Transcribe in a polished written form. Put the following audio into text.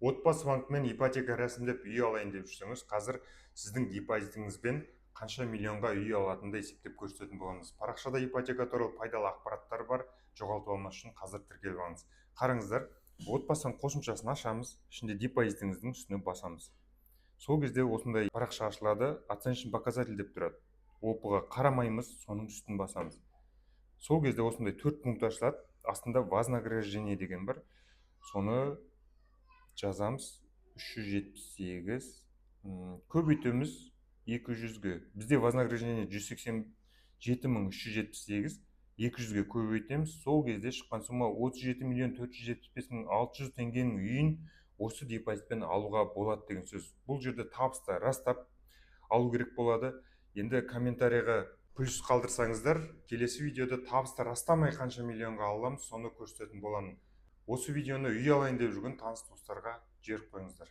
Отбасы банкімен ипотека рәсімдеп үй алайын деп жүрсеңіз, қазір сіздің депозитіңізбен қанша миллионға үй алатынды есептеп көрсететін боламыз. Парақшада ипотека туралы пайдалы ақпараттар бар, жоғалтып алмас үшін қазір тіркеліп алыңыз. Қараңыздар, отбасы қосымшасын ашамыз, ішінде депозитіңіздің үстіне басамыз. Сол кезде осындай парақша ашылады, оценочный показатель деп тұрады. Опыға қарамаймыз, соның үстін басамыз. Сол кезде осындай 4 пункт ашылады, астында вознаграждение деген бар. Соны жазамыз 378, көбейтеміз 200-ге. Бізде вознаграждение 187.378, 200-ге көбейтеміз. Сол кезде шыққан сума 37.475.600 теңгенің үйін осы депозитпен алуға болады деген сөз. Бұл жерде табысты растап алу керек болады. Енді комментарийға плюс қалдырсаңыздар, келесі видеода табысты растамай қанша миллионға аламыз, соны көрсететін боламын. Осы видеоны үй алайын деп жүрген таныс достарға жіберіп қойыңыздар.